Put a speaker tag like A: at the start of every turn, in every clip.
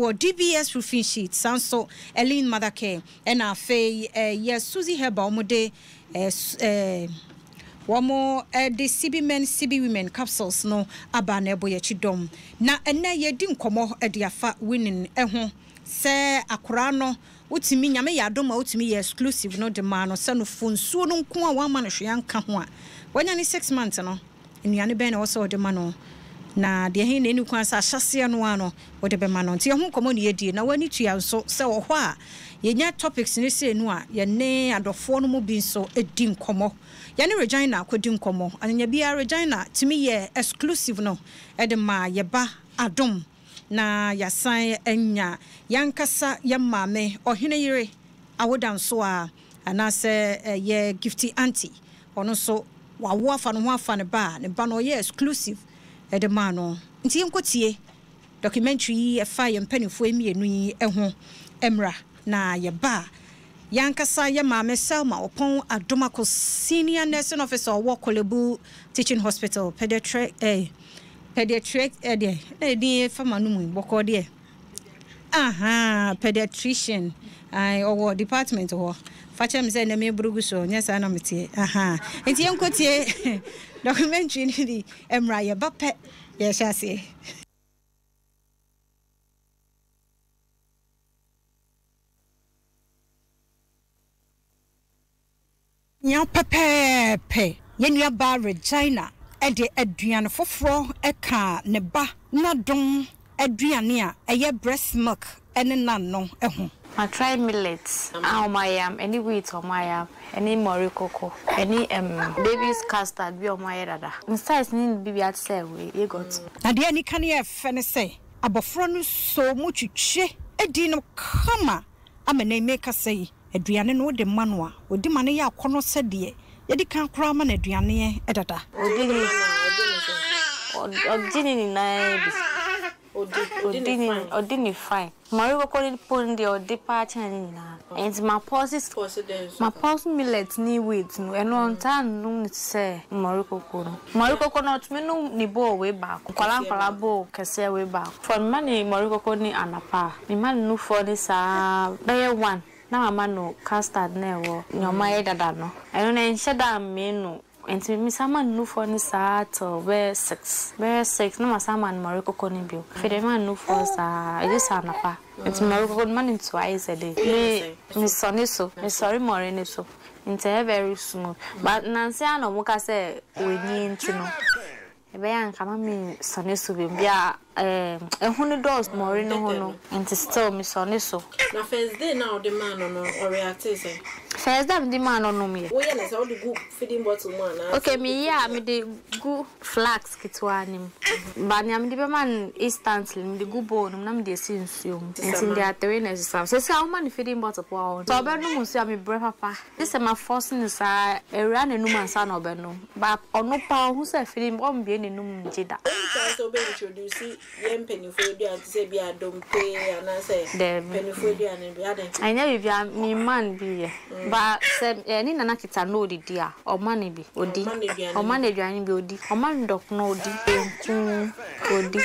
A: wo DBS roofing sheet sanso Eileen Madake ena fe yes Susie Heba omode Wamo the CB men CB women capsules no aba na eboye chidom na ene ye di nkomo de afa winning eho se akora no utimi nyame ya adom utimi ye exclusive no de ma no se no fonsuo no nko a wama no hwe anka ho a wanya ni 6 months no enuane ben na wo se de ma no na de hin na eni kwan sa hyase no ano wo de be ma no nti ho nkomo ne ye die na wani tua so se wo ho a yenya topics ni se nu a ye ne adofo no mu bi so edi nkomo yani Regina kwedi nkomo anya bia Regina timi ye exclusive no edema ye ba Adom na yasan enya yankasa ye mame ohene yire awodan so a anase ye gifty auntie ono so wawo afa no ho afa ne ba no ye exclusive edema no nti enkotie documentary e fa ye mpanifo emienu yi eho emra na ye ba Yankasa ya mame Selma upon Adomako Senior Nursing Officer Awoo Kolebu Teaching Hospital pediatric famanu boko de pediatrician or department or fachem say na me brugu so nyesa na meti enti enkotie documentary ni emra ye bape ye shase Nya pepepe yenua ba Regina ede aduane foforo eka ne ba na don aduane a eye breast milk ene nano eho
B: I try millets aomayam any wheat omayam any morikoko any baby's custard bi omaye dada size ni bibi at say we you got
A: na de ani kan ye fe ne say abofro no so mu twitwe edi no kama amene make say aduane no de manwa odi mane ya akono sede ye di kan kra ma na aduane edada
B: odini ni na bi odini fine Mario calling pon the odi part and my pulse millet ni wheat no eno ontan no say Mario coconut me no ni bo way back kwala bo kese way back for money Mario coconut anapa me man no for this be one na mama no custard na wo nyoma ye dada no eno na enhyeda me no enti mi sama no for ni sa to be 6 na masama no Mario coconut bio fede man no for sa e just anapa enti Mario coconut man twice a day me sorry more ni so enti very smooth but nansi ano mo ka say we ni enti no ebe yan kama mi sonne so be bia ehunu dos more no hono enti still mi sonne so
C: na first day now the man no or react say
B: first day the man no me
C: we na say all the good feeding bottle man
B: okay me ya me the good flax kitwa nim ba ni am the man instantly me the good bone na me dey see nsuo enti dey atwe na system say say man feeding bottle po so be no mu see am bre papa this am forcing sa area na num ansa na obe no ba ono pa hu say feeding bom be na num jida
C: so be introduce yem penifo dia say be Adom pay and say penifo dia na be aden
B: I never be me man be but say any nana kita no di dia o man bi odi o man aduane bi odi o man dok no odi entu odi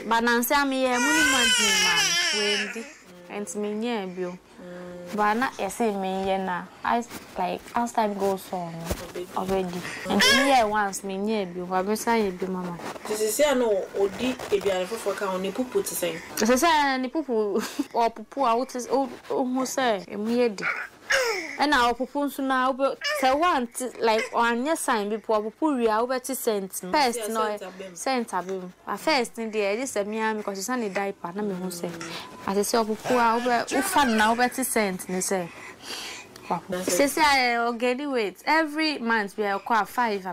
B: but nanse am ye muni man man wendi ent me nya bio but na ese me ye na I like as time goes on already and me once me nya bio wa be say bi mama
C: this say no odi aduane fofo ka oni pupu ti say
B: say ni pupu o pupu a what is o ho say emu ye di and our pupun na obe say want like anya sign be pupu ria obe ti cent first no cent abim first in there this me am because it's an diaper na me hu say as say pupu a obe ufa na obe ti cent ni say say I get weight every month we acquire 5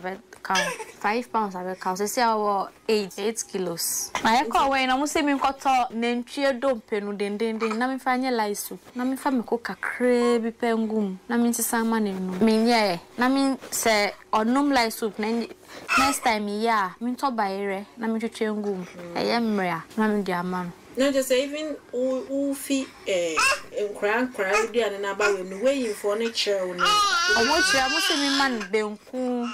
B: pounds abet cow say our 8 kilos I call when I say me koto nentwie dompe no denden na me fa nye laisu na me fa me ko kakra bi pengum na me nsesa ma ne no me nye na me say onum laisu na next time ya me to bayere na me twetwe ngum eye mmra na me di ama
C: no just even ufi crank di an na ba we no way for nature no
B: omo chia mo se me man benku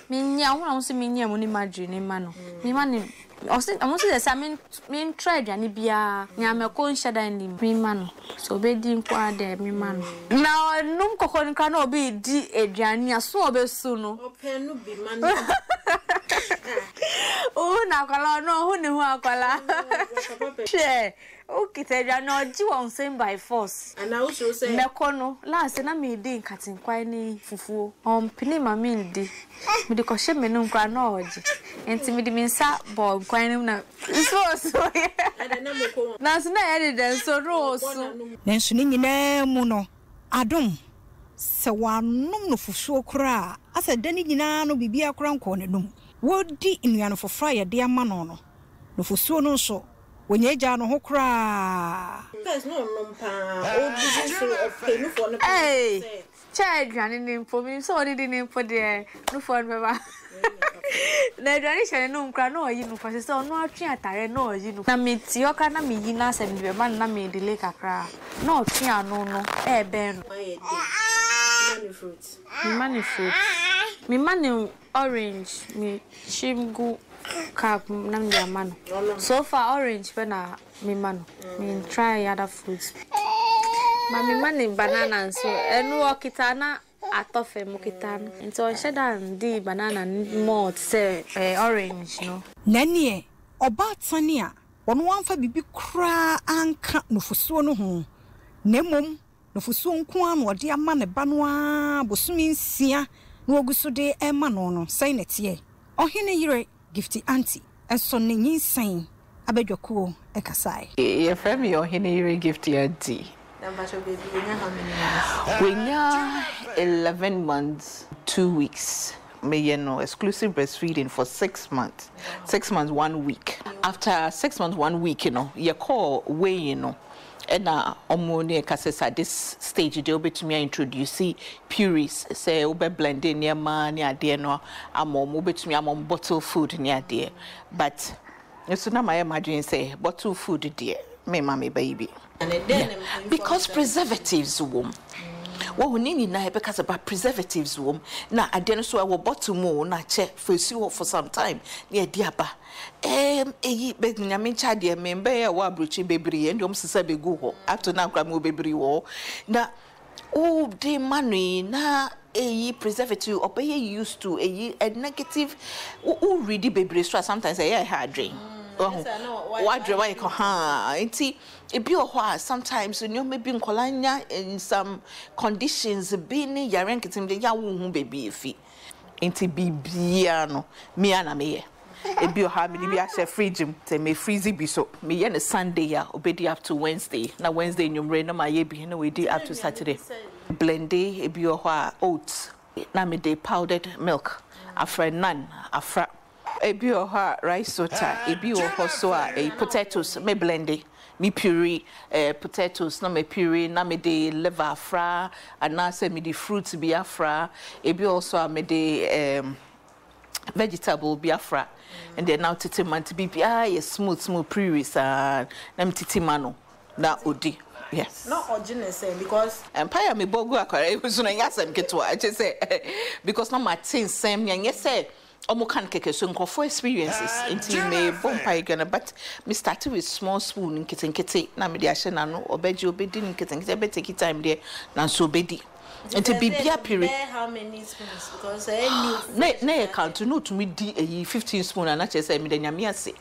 B: me nya wona mo se me nya mo ni madri ni ma no me man Also, I want to say, I tried any beer. I'm a conscious and me man. So, bedding quite there, me man. Now, no cocoon cannot be a Jania, so be soon.
C: Open be man.
B: Oh, now, no, who knew how color. Share. Okay, tell you no, you won't send by force.
C: And I also say,
B: Mekono, last and I made in cutting quite fufu. Penny my meal di. Me the caution me no cranoge. And to me the minsa bob quite na. So yeah. That's not evidence so rose.
A: Nensu ni nyina mu no. Adom. Se wanom no fufuo kra. Asa dani nyina no bibia kra nko ne num. Wodi nnuano fofra ye de ama no no. No fufuo no so. When you jano hokra.
C: There's no numpa. Old business of pay for no.
B: Hey, child running for me, so did name for the no for me. The tradition no crano, you know, for so no theatre, no, you know. Namit yoka na mi yinas and the man na me the lake a cra. No, tia no, eh, ben.
C: Money fruits.
B: Money fruit. Me money orange, me chimgu. Cap namdia man. So far orange pena me man. Me try other fruits. But me man banana so enu okitana atofe mukitana. Into sheda di banana more say orange no.
A: Nanie oba tania ono wanfa bibi kra anka nofusuo no ho. Nemom nofusuo nko an ode ama ne ba no a bosumi nsia na oguso de ema no no sai netie. Ohene yire Gifty auntie, and so Nyinsen, Abedjoko, Ekasai.
D: Your family or Henry Gifty auntie. We are 11 months, 2 weeks. Me no exclusive breastfeeding for 6 months. 6 months, 1 week. After 6 months, 1 week, you call way, And omone kasesa at this stage they will be to me introduce purees say obe blending near man near dear no amom be to me amom bottle food near dear but so now my imagine say bottle food dear me mommy baby because preservatives wom what we need na because about preservatives wom na adeno so I bottle mo na che for some time near diaba eyi be nyame cha de member ya wa abrochi bebre e ndom sesa be go ho after na kwa mo bebre wo na o de manu na eyi preservative obey used to eyi a negative o ready bebre so sometimes I hard drain what draw why ha enti e bi o ho sometimes you maybe nkolanya in some conditions be ni yare nkitim de ya wo hu bebi efi enti bibia no me ana me ebi oha me bi a fridge te me freeze bi so me ye ne Sunday ya obedi up to Wednesday na Wednesday nyumre na ma ye bi na we dey up to Saturday blended ebi oha oats na me dey powdered milk afra nan afra ebi oha rice water ebi oha so a potatoes me blended me puree potatoes na me puree na me dey liver afra and na say me the fruits bi afra ebi also me dey vegetable biafra and then now titi man to be smooth purees na me titi mano na odi yes
C: not original say because
D: empire me bogu akwara e so na yasem ketwa I just say because na my tin same nya say omo kan keke so nkofo experiences until me bompa gana but me started with small spoon nkete na me dey ahye na no obeji obedi nkete be take time there na so obedi and to be period
C: how many spoons because
D: na count no to me di 15 spoon and actually say me the nyame ase it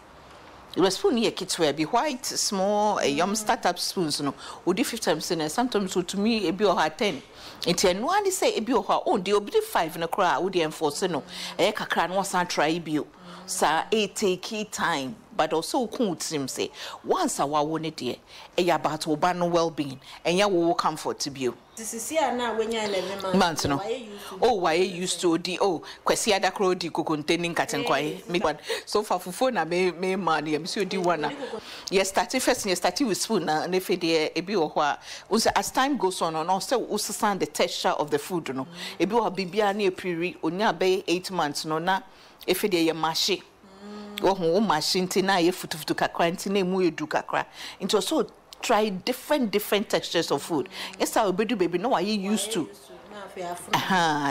D: was spoon here kitwe be white small yum startup spoons no we do 5 times and sometimes so to me e be o 10 enti no ande say e be o ha on dey obi 5 na kra we dey enforce no e kakra no san try bio sa it take time but also cool team say once our one day about urban well-being and ya will comfort to be
C: this is here now when you're 11
D: months no why you used to di kwesi ada kro di containing katen kwai me so far fufu na me man am so di one you started with spoon na na fe de ebi wo ho a as time goes on also the texture of the food no ebi wo bibia na epiri onya be 8 months no na efe de ye mashi wo machine tina ye futufutu kakra ntina emu edu kakra into so try different textures of food yes I obedu baby no are you used to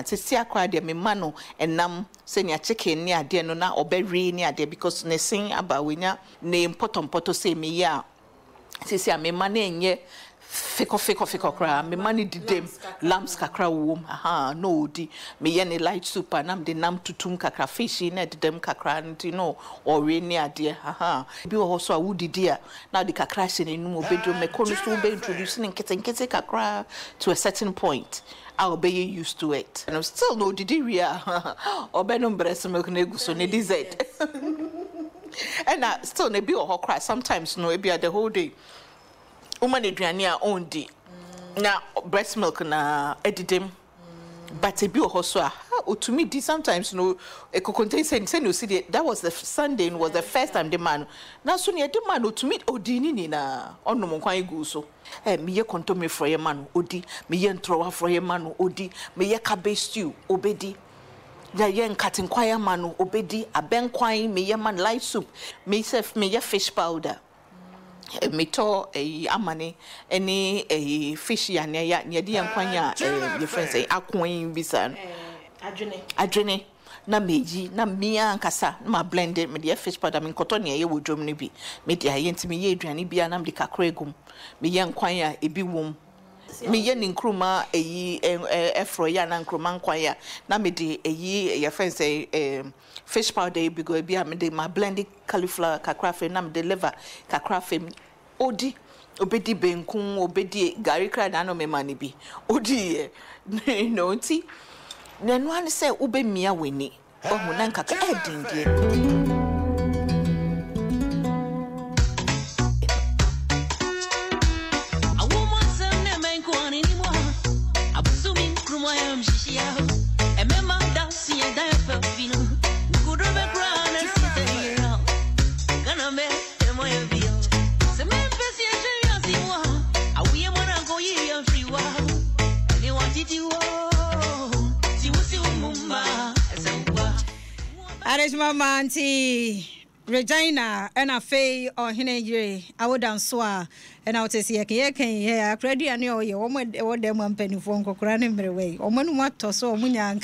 D: Tisi akra de me mano enam senya chicken ni ade no na obere ni ade because ne sin aba wenya ne mpoto say me ya tisi me mane enye fiko kra me mane didem lambs kakra wom no di me ye ne light soup anam de nam tutum kakra fish na didem kakra nti no ore ni ade bi wo so a wudidi a na de kakra hye ne num obedro me kono so be introduce ne nkete kakra to a certain point I'll be used to it. And I'm still no didi ria. Obenom breast milk neguso ne dessert. And I still ne be or cry sometimes no be the whole day. Woman aduane a ondi. Na breast milk na edidem. But a be or so to me sometimes no e could contain say no see that was the Sunday was the first time the man. Now soon ye the man to meet odini na ono mo kwan gu so. Me ye konto me for ye man odi me ye ntrowa for ye man odi me ye cabbage stew obedi ya ye nkatin kwaya man obedi aben kwan me ye man light soup me self me ye fish powder me to amane any fish ya ne ya de kwan ya your friend say akwan bisa adwene na meji na mia nkasa na blended me the fish powder me nkoto ne ye wodrom ne bi me de aye ntimi ye aduane bia na me de kakra egum me ye nkwan ya ebi wom me ye ne nkruma efro ya na nkruma nkwan ya na me de your friend say fish powder ebi go bia me de my blended cauliflower kakra fe na me de liver kakra fe odi obedi benkun obedi gari kra na no me mani bi odi no nti nenu an say ube mia weni ohu na nkaka edindie
A: Mama auntie Regina and a fay or Hinay, I would dance and I would say, yeah, credit and you what them one penny phone cockranim away, or Manumato so Munyang.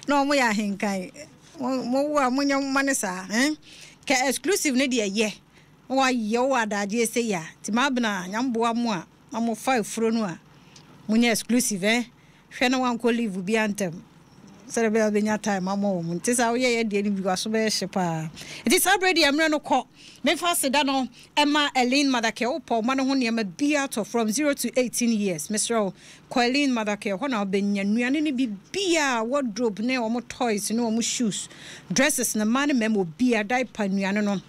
A: No, we are hinkai. More Munyang Manasa, eh? Exclusive Nadia, yeah. Why, yo, that ye say, ya, Timabna, Yamboa moi, I'm 5 fronua. Munya exclusive, eh? Shana one could live be antem. So be benya time mama tis how ye dey because so be shepa it is already amre no call me fa seda no Emma Eileen Madake opo ma no ho ne ma bia to from 0 to 18 years Mr. Eileen Madake ho na obenya nuane ne bia wardrobe ne o mo toys ne o mo shoes dresses na man memo bia diaper nuane no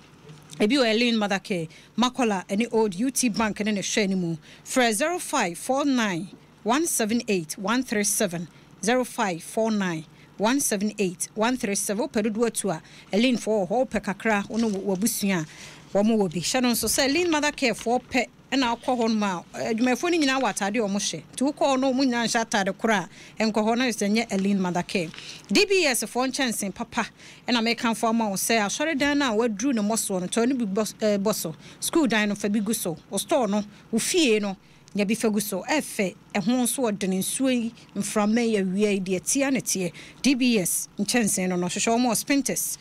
A: ebi Eileen Madake makola any old UT bank ne hwe ni mu for 0549 178 137 0549 178 137 perudu to a Eileen for ho pe kakra ono wabusua wo mo wobi hye so say Eileen mother care for pe na akọ ma adwumafo ni nyina watade o mo hye tu ko no mu nyina hye atade kora enko ho na senye Eileen mother care DBS for chansen papa na make kan for ma o say asore dan na wadru ne moso no to ne bi boso school dan no fa bi guso o store no o fie no ya bi faguso efe ehon so odene nsuo mframa ya wie de tia ne tie DBS nchensen no hwehwe mo spintes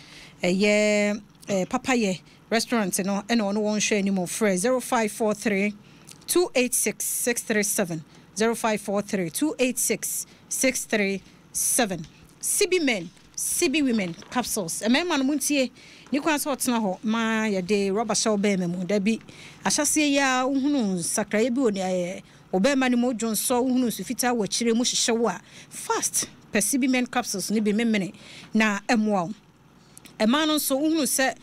A: papaye restaurant no ene ono won hwe ni mo frɛ 0543 286 637 0543 286 637 CB men CB women capsules emema no muntie ni kwa so tena ho ma ya de rubber shell be memu da bi ahyase ya uhunu sakraye bi oni obema ni modjon so uhunu su fita wa kire mu hyehyewo a fast per CB men capsules ni bi memene na emwa ema no so uhunu se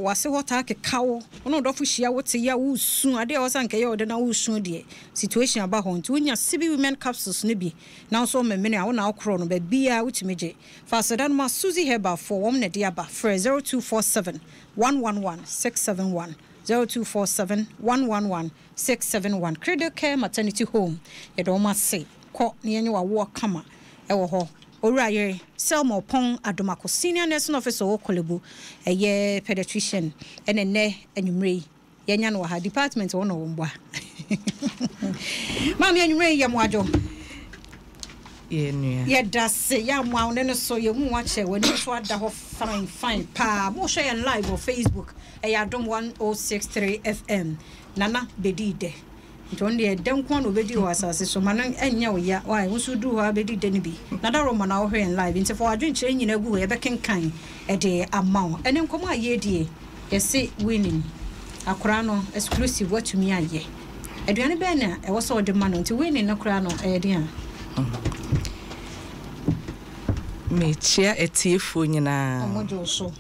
A: wase hota kekawo ono dofo hia wote ya wusu ade o sanke ya ode na wusu de situation aba ho nti unya CB women capsules ne bi na so memene a wona akro no ba bia wutimeje fa sedan ma Suzy Herbal for wom ne de aba for 0247 111 671 0247 111 671 Cradle Care Maternity Home e do ma se ko ne yenye wa wo kama e wo ho Oraye Selma Pong Adomako Senior Nursing Officer Okolebu eye pediatrician ene enumre yenya no ha department wono womba Mami enumre yamwajo Yeah, that's say ya mwa no so ye hu wa che wani so ada ho fine pa mo share live on Facebook Adom 1063 FM nana bedide nton de dem kwa no bedi wa asase so manan enya wo ya why wo so du ho bedide ne bi nada ro mana wo hwe live nti for adwen kire nyina gu ye be kenkan e de amount ene nkomo aye die ye say winning akora no exclusive what me aye aduane be na e wo so de ma no nti winning na kora no e de a
E: me chia etiefo nyina
A: omojo so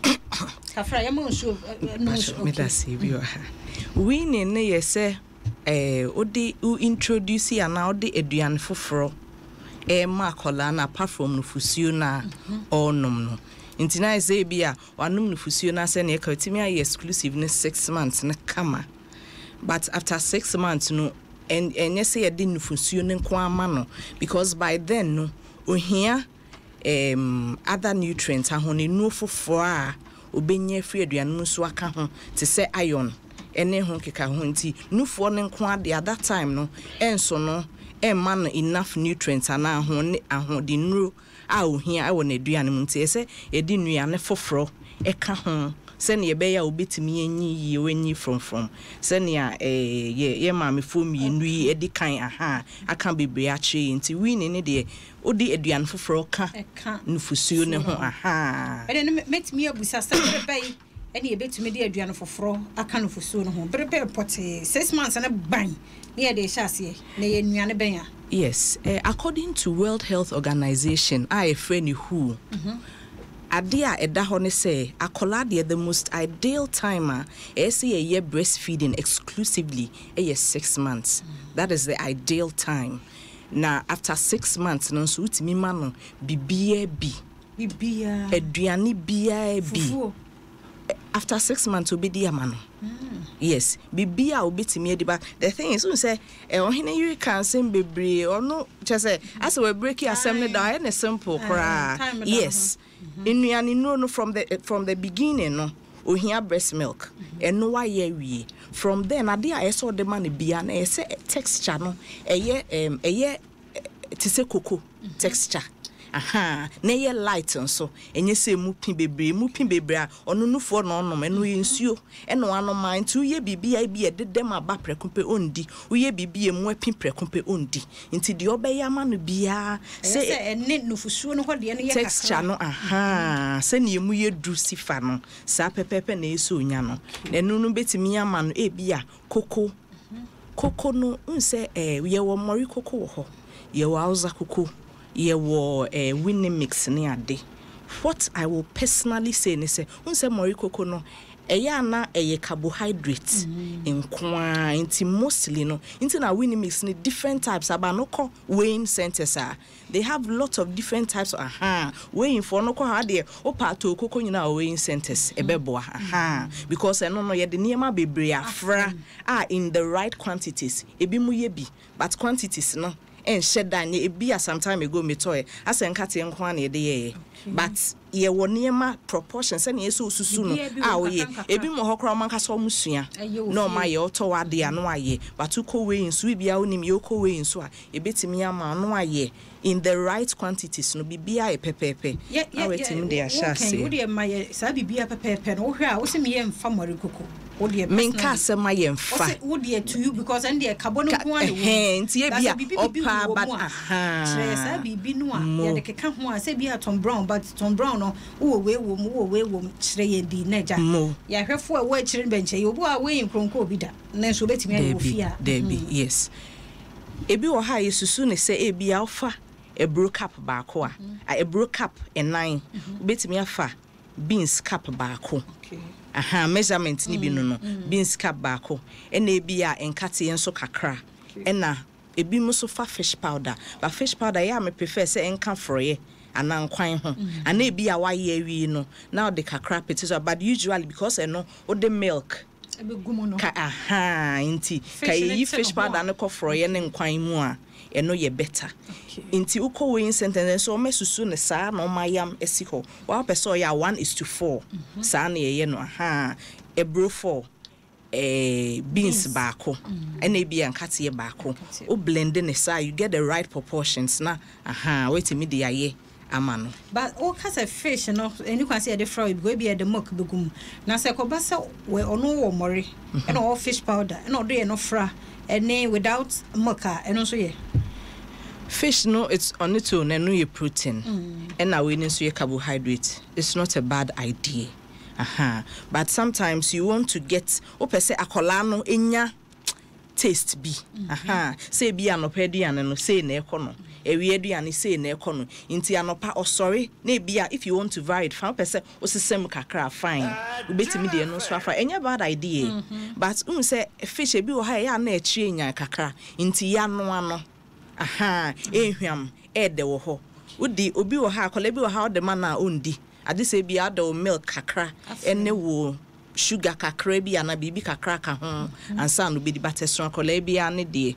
A: kafra ya mo so no
E: me da se bi wa winning ne ye say odi u introduce ya na odi aduane foforo ma kola na apart from no fusuo na onom no nti na say bia wanom no fusuo na say na e ka timi aye exclusive ne 6 months na kama but after 6 months no and yes say dey no fusuo ne nko ama no because by then no ohia other nutrients ahone no foforo a obenya free aduane no so aka ho te say iron ene ho keka ho nti nufuo ne nko ade at that time no enso no man enough nutrients ana ho ne ahode nuro a ohia e wona aduane mu nti ese edi nuane foforo eka ho se ne be ya obetimi enyi ye wenyi from se ne ye maame fom ye nui edi kan aka bebre a che nti wini ne de odi aduane foforo ka nufusuo ne ho
A: ene metimi abusa se be ene ebetumi de aduane foforo aka nufusuo ne ho berebe pote 6 months na ban ne de hyase na ye nuane ben ya.
E: Yes, according to World Health Organization, I friend who adia eda ho ne say akola de the most ideal time say a year breastfeeding exclusively 6 months. That is the ideal time. Now after 6 months no so utimi ma no bibia aduane bia bi after 6 months obedi amano. Yes, bibia obetimi ediba. The thing is, say ohene you can send bebre or no just say as we break your assembly down and simple cry. Yes. Inuani no from the beginning no ohia breast milk and no why we from then ade I saw the man bia na say texture no eye to say cocoa texture na ye light nso enye se mu pin bebre a onu nufo no onom eno ye nsuo eno anoma nti uye bibia bi e dedem aba prekompe ondi uye bibia mu apin prekompe ondi nti de obeya ma no bia se
A: ene nufusuo no hode ne ye kakra
E: texture no se ne mu ye du sifa no sa pepepe na eso onya no eno no betimi ama no e bia koko no unse ye wo mori koko wo ho ye wo auza koko ye wo winning mix ne ade. What I will personally say ne say unse mori koko no eya na carbohydrates in kwa inti mostly no inti na winning mix ni different types aba no ko weighing centers they have lots of different types weighing for no ko ha de opato koko nyina weighing centers ebebo because no ye de niema bebre afra in the right quantities ebi mu ye bi but quantities no and shed down a some time ago me toy as en kate nkwa na de ye but ye woniema proportions and ye so susu no ye ebi mo hokra man ka so musua no ma ye oto wade ano aye but uko we nsu bia onim ye uko we nsu a ebetimi ama no aye in the right quantities no bibia e pepepe awetimi de ahya se
A: wo de ma ye sa bibia pepepe no wo hwe a wo se me ye mfa mori koko
E: minka sema ye mfa
A: wo de to you because and the carbon ko an
E: nti e bia opa but
A: sa bibi no a ye de keka ho a se bia Tom Brown but Tom Brown no wo we wo kire ye di na ja ya hwefo a wo kire benche ye obo a we nkronko obi da na so betimi ayi wo fia
E: yes ebi wo ha yesusu ne se e bia ofa a brew cup baako a brew cup e9 betimi afa beans cup baako measurement ni bi no beans cup baako ena ebi a enkate enso kakra ena ebi mo so fa fish powder but fish powder ya me prefer say enka froye ana nkwan ho ana ebi a waye awi no now the kakra petiso but usually because eno o the milk
A: ebegumo no
E: inti kai fish powder no ko froye ne nkwan mu a eno ye better inti uko weighing sentence so mesusu ne saa na mayam esiho wa person ya 1:4 saa na ye no ebro 4 beans baako and maybe an katie baako o blend in the you get the right proportions na wait me the aye amano
A: but all kinds of fish and you can see the fry go be at the muck begum na se ko basa we ono mori and all fish powder and all do no fra and then without mucka and also yeah
E: fish no it's on its own and no your protein and now we need to carbohydrate. It's not a bad idea. But sometimes you want to get opese akolano enya taste bi say bi anopeduane no say na ekono ewieduane say na ekono inti anopa osori na bia if you want to vary it fa opese osesem kakra fine ubetimi de no so afa enya bad idea but say fish bi wo ha ya na echi enya kakra inti ya no ano ehwam ede wo ho udi obi wo ha akola bi wo ha de mana ondi ade say bi ado milk kakra ene wo sugar kakra bi ana bibi kakra ka ho ansa no bi di batesron akola bi ane de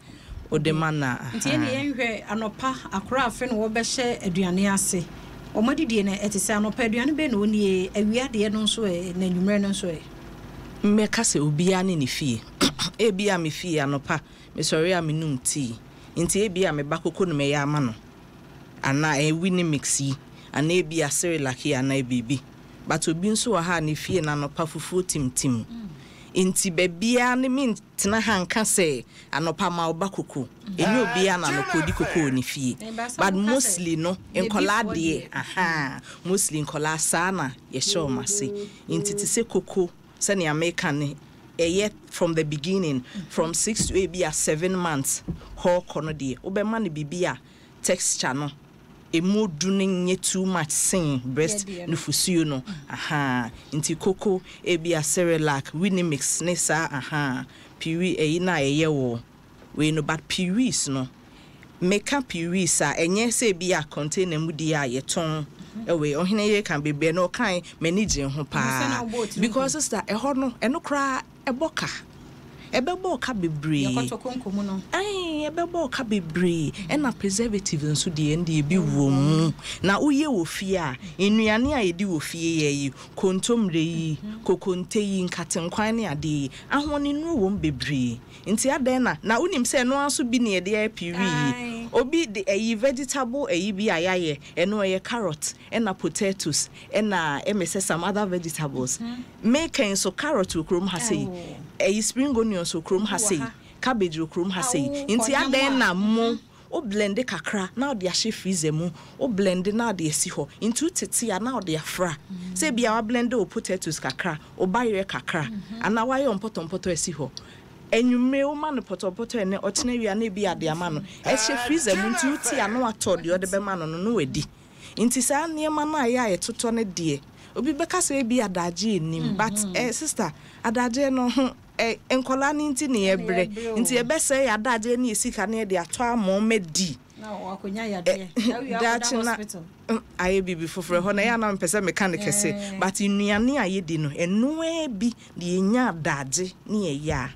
E: o de mana
A: nti ene yenhwe anopa akora afe no wo be hye aduane ase o modidie na etise anopa aduane be na oni awiade no nso na nwumre no nso
E: mmeka se obi ane ne fie e bia me fie anopa me sori a me num tea nti e bia me bakoko no me ya ama no ana wini mixi ana e bia cereal ana e bibi but obi nso wa ha ne fie na anopa fufuo timtim inti bebia ne min tena hanka se anopa ma obakoko enye obi ana no kodi koko ni fie but mostly no enkola de mostly enkola sana ye show mase inti ti se koko se ne American from the beginning from 6 to maybe 7 months ho kono de obema ne bibia texture no emoduning ye too much sin breast nufusuo no inti koko ebia cereal winnie mix nesa piwi na wo we no but piwis no make up piwis enye se bia contain emudi a yeton ewe ohene ye kan bebe no kan manage ho pa because sister ehor no eno kra eboka ebebo ka bebre
A: yakotokonkomu no
E: ebebo ka bebre na preservative nso de ende ebi wom na uye wo fie a enuane a edi wo fie yi kontomre yi kokonte yi nkatenkwan ne ade ahone nu wom bebre nti aden na unim se no anso bi ne de apiwi obi de vegetable bi ayaye eno ye carrot na potatoes na emese some other vegetables make so carrot okrom ha sei spring onion so krom ha sei cabbage okrom ha sei inti aden na mo o blend kakra na de ahye freezer mu o blend na de esi ho into tete ya na de afra say bia wa blend o potatoes kakra o bayre kakra ana wa ye ompoto esi ho enwume o ma no poto ene o tena wi na bi ade ama no ehye freezer mu into ti ya no atode o de be ma no no wedi inti sa niema na ya ye toto ne de obi beka say bi adaje nim but sister adaje no enkola ni nti ne ebre nti e be say adaje na esika na de ato amo medi
A: na wakonya ya de
E: hospital aye bibi foforo ho na ya na mpese mechanic se but nuane aye di no eno bi de enya adaje ne ye ya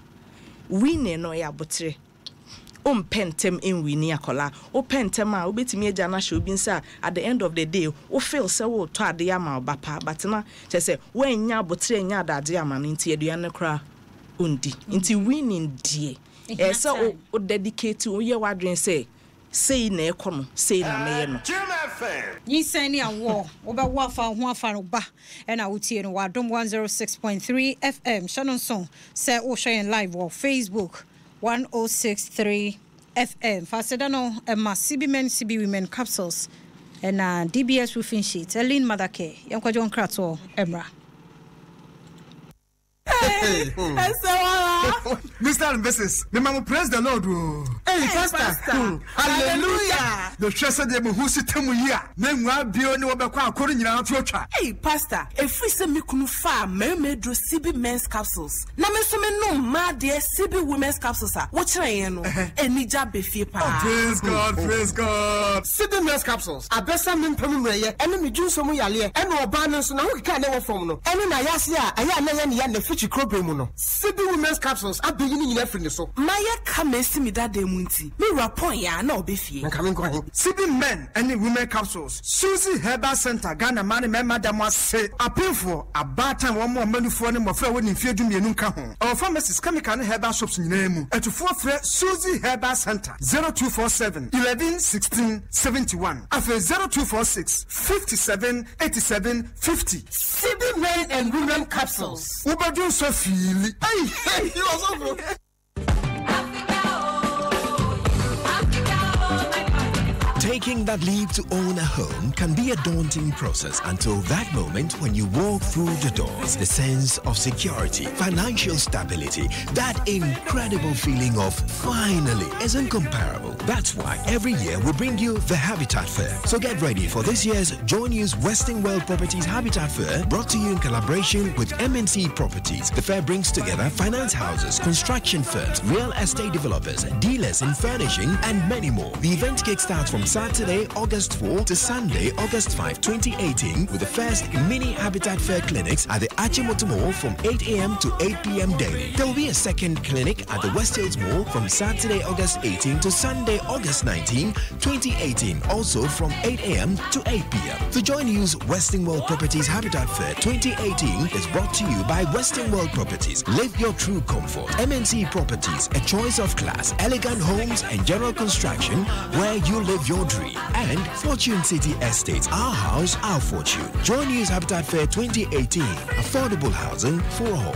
E: wine no ya botre pentem enwini akola o pentem a obetimi agya na hye obi nsa at the end of the day o feel say wo to ade ya ma obapa but na che say wanya botre nya adaje ama no nti aduane kra undi nti winning die so o dedicate o ye wadwen say na ekono say na meye no
A: Nyinsen ni Awoo obewo afa ho afa no ba e na wotie no Adom 106.3 FM Shannon song say o share live on Facebook 106.3 FM faseda no CB men CB women capsules and DBS roofing sheet Elin Madake yankwajo nkrato emra
F: Mr. and Mrs. The mama praise the Lord. Hey, Pastor. Hallelujah. The church said them who sit them here. Then we are beyond what we call according to our future.
G: Hey, Pastor. If we say me kunu fa me do CB men's capsules. Na me so me no ma de CB women's capsules. What you know? Any job be free pa.
F: Praise God, praise God. CB men's capsules. Abesa me mpemu me ye. Eno me ju so mu yale. Eno oba no so na wo kika na wo fom no. Eno na yase a aya na ya ne ya na fichi crop mu no Sibi women's capsules abeyi ni nyina free so
G: Maya kamesi mi da demunti me rapon ya na obefie
F: nka me nkwan Sibi men and women capsules Susie Herbal Center Ghana man madam say apefo abata wo mo manufo ne mofra woni mfie dumienu nka ho our pharmacies chemical herbal shops nyina mu etufo frɛ Susie Herbal Center 0247 11 16 71 after 0246 57 87 50
G: Sibi men and women capsules
F: Ubadu so feel hey you also
H: Taking that leap to own a home can be a daunting process until that moment when you walk through the doors. The sense of security, financial stability, that incredible feeling of finally isn't comparable. That's why every year we bring you the Habitat Fair. So get ready for this year's Joy News Western World Properties Habitat Fair, brought to you in collaboration with MNC Properties. The fair brings together finance houses, construction firms, real estate developers, dealers in furnishing, and many more. The event kickstarts from Saturday, August 4 to Sunday, August 5, 2018, with the first mini Habitat Fair clinics at the Achimoto Mall from 8 a.m. to 8 p.m. daily. There will be a second clinic at the West Hills Mall from Saturday, August 18 to Sunday, August 19, 2018, also from 8 a.m. to 8 p.m. The Joy News Western World Properties Habitat Fair 2018 is brought to you by Western World Properties. Live your true comfort. MNC Properties, a choice of class, elegant homes and general construction where you live your dream. And Fortune City Estates, our house, our fortune. Joy News Habitat Fair 2018, affordable housing for all.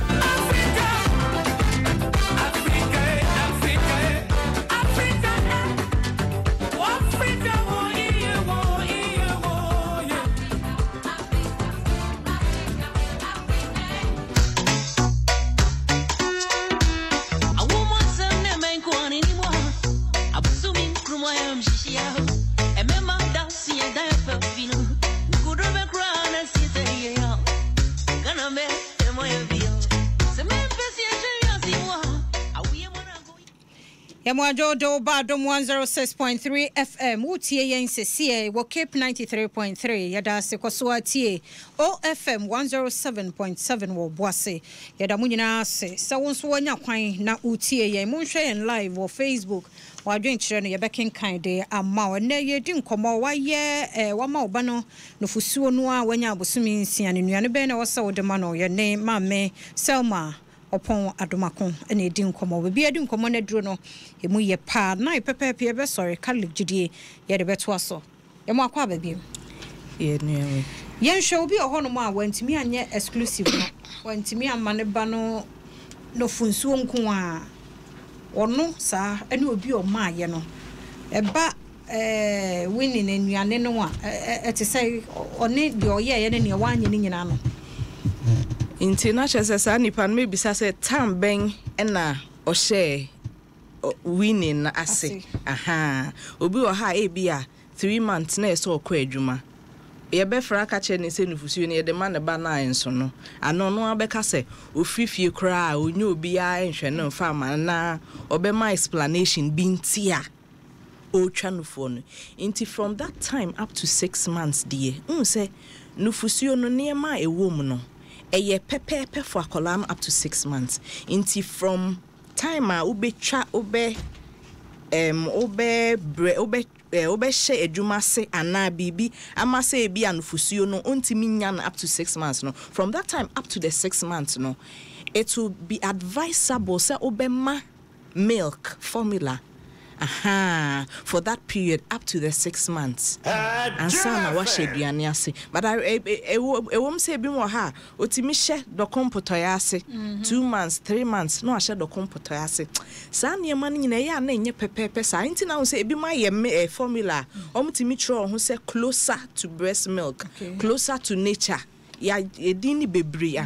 A: Yamwajodo Badom 106.3 FM Utie yen sesie wo Cape 93.3 yada se kwaswa tie OFM 107.7 wo Boase yada munyina se sawonso wanya kwan na utie yen munhwe yen live wo Facebook wadwen kire no yebeken kan de ama na yedi nkomo waye wama oba no nufusuo no a wanya abosumi nsia ne nuane be na wasa wo de ma no ye ne mame Selma Opon Adomako and a din come over. Be a din common a drono. A muye pa, na pepe be sorry, Catholic Judy, yet a betwaso. A more baby. Yen shall be a honoma when to me and yet exclusive. When to me and manebano no funsuum kwa or no, sir, and will be on my yeno. A bat winning in Yanenoa, to say, or need your year and your wine in ano.
E: International sasa nipa no bisa se tam ben na o share winning na ase aha obi o ha e bia 3 months na eso okwa adwuma ye be fra ka che ne se nufusuo ne ye de man ba na enso no ano no abeka se ofifie kra onye obi a enhwe no fa ma na obema explanation bi ntia o twa nufo no inti from that time up to 6 months die say nufusuo no ne ma ewo mu no eye pepe for kolam up to 6 months inti from time a ubetwa obe she adwuma se ana bibi ama se bi anufusuo no ontimi nya up to 6 months no from that time up to the 6 months no it will be advisable say obema milk formula for that period up to the 6 months and sana wa sheduane ase but I won't say bi mo ha otimi hye dokom potoya ase 2 months 3 months no ahye dokom potoya ase sa ne ma nyina ya na enye pepepe sa nti na wo say bi ma ye formula omtimi tro ho say closer to breast milk closer to nature ya edini bebre